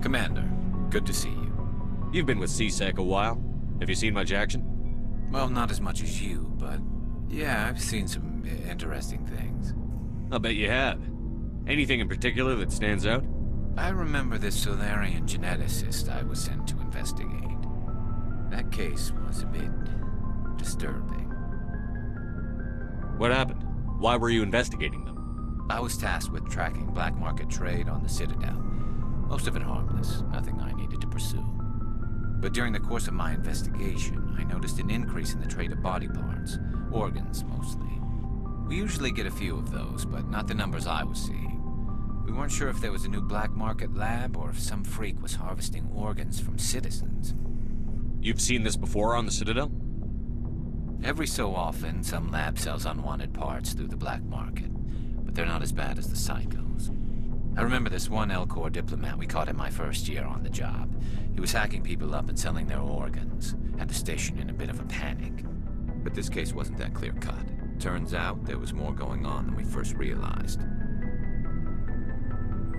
Commander, good to see you. You've been with C-Sec a while. Have you seen much action? Well, not as much as you, but yeah, I've seen some interesting things. I'll bet you have. Anything in particular that stands out? I remember this Saleon geneticist I was sent to investigate. That case was a bit disturbing. What happened? Why were you investigating them? I was tasked with tracking black market trade on the Citadel. Most of it harmless, nothing I needed to pursue. But during the course of my investigation, I noticed an increase in the trade of body parts, organs mostly. We usually get a few of those, but not the numbers I was seeing. We weren't sure if there was a new black market lab or if some freak was harvesting organs from citizens. You've seen this before on the Citadel? Every so often, some lab sells unwanted parts through the black market, but they're not as bad as the psychos. I remember this one L-Corps diplomat we caught in my first year on the job. He was hacking people up and selling their organs. Had the station in a bit of a panic. But this case wasn't that clear-cut. Turns out there was more going on than we first realized.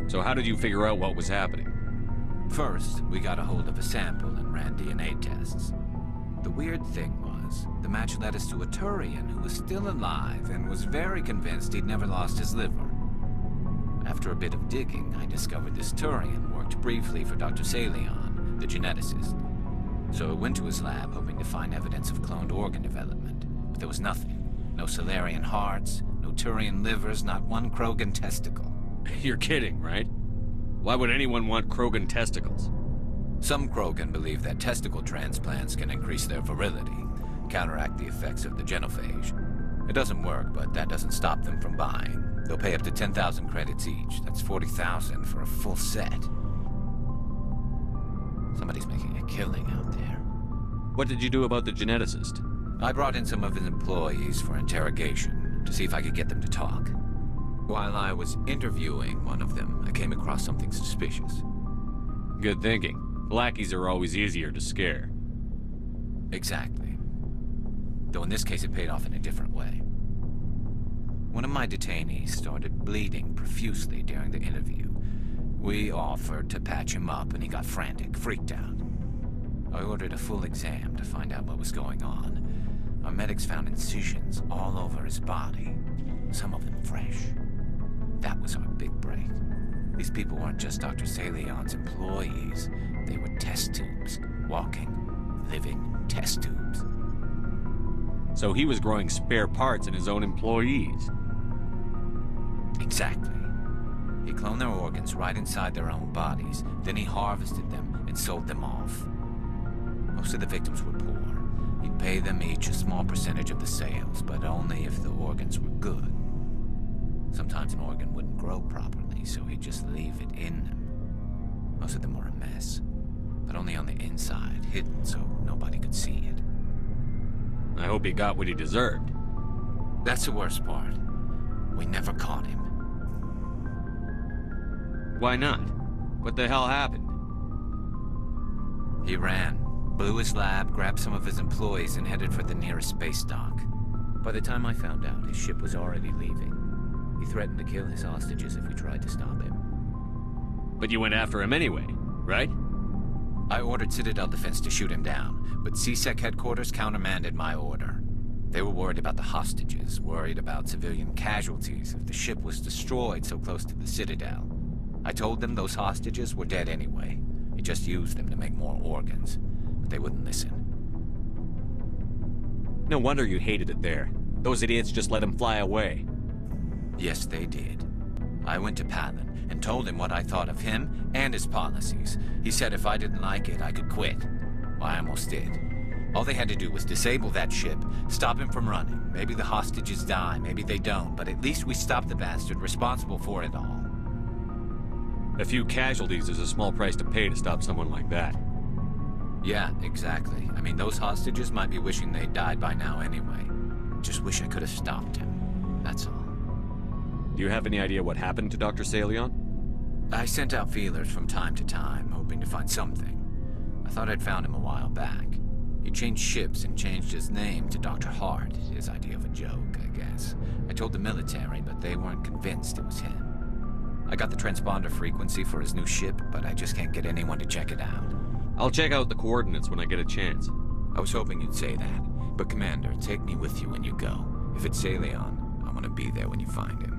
So how did you figure out what was happening? First, we got a hold of a sample and ran DNA tests. The weird thing was, the match led us to a Turian who was still alive and was very convinced he'd never lost his liver. After a bit of digging, I discovered this Turian worked briefly for Dr. Saleon, the geneticist. So I went to his lab hoping to find evidence of cloned organ development, but there was nothing. No Salarian hearts, no Turian livers, not one Krogan testicle. You're kidding, right? Why would anyone want Krogan testicles? Some Krogan believe that testicle transplants can increase their virility, counteract the effects of the genophage. It doesn't work, but that doesn't stop them from buying. They'll pay up to 10,000 credits each. That's 40,000 for a full set. Somebody's making a killing out there. What did you do about the geneticist? I brought in some of his employees for interrogation, to see if I could get them to talk. While I was interviewing one of them, I came across something suspicious. Good thinking. Lackeys are always easier to scare. Exactly. Though in this case it paid off in a different way. One of my detainees started bleeding profusely during the interview. We offered to patch him up and he got frantic, freaked out. I ordered a full exam to find out what was going on. Our medics found incisions all over his body, some of them fresh. That was our big break. These people weren't just Dr. Saleon's employees. They were test tubes. Walking, living test tubes. So he was growing spare parts in his own employees. Exactly. He cloned their organs right inside their own bodies. Then he harvested them and sold them off. Most of the victims were poor. He'd pay them each a small percentage of the sales, but only if the organs were good. Sometimes an organ wouldn't grow properly, so he'd just leave it in them. Most of them were a mess, but only on the inside, hidden so nobody could see it. I hope he got what he deserved. That's the worst part. We never caught him. Why not? What the hell happened? He ran, blew his lab, grabbed some of his employees, and headed for the nearest space dock. By the time I found out, his ship was already leaving. He threatened to kill his hostages if we tried to stop him. But you went after him anyway, right? I ordered Citadel Defense to shoot him down, but C-Sec headquarters countermanded my order. They were worried about the hostages, worried about civilian casualties if the ship was destroyed so close to the Citadel. I told them those hostages were dead anyway. He just used them to make more organs, but they wouldn't listen. No wonder you hated it there. Those idiots just let him fly away. Yes, they did. I went to Palin and told him what I thought of him and his policies. He said if I didn't like it, I could quit. Well, I almost did. All they had to do was disable that ship, stop him from running. Maybe the hostages die, maybe they don't, but at least we stopped the bastard responsible for it all. A few casualties is a small price to pay to stop someone like that. Yeah, exactly. I mean, those hostages might be wishing they'd died by now anyway. Just wish I could have stopped him. That's all. Do you have any idea what happened to Dr. Saleon? I sent out feelers from time to time, hoping to find something. I thought I'd found him a while back. He changed ships and changed his name to Dr. Hart, his idea of a joke, I guess. I told the military, but they weren't convinced it was him. I got the transponder frequency for his new ship, but I just can't get anyone to check it out. I'll check out the coordinates when I get a chance. I was hoping you'd say that. But Commander, take me with you when you go. If it's Saleon, I want to be there when you find him.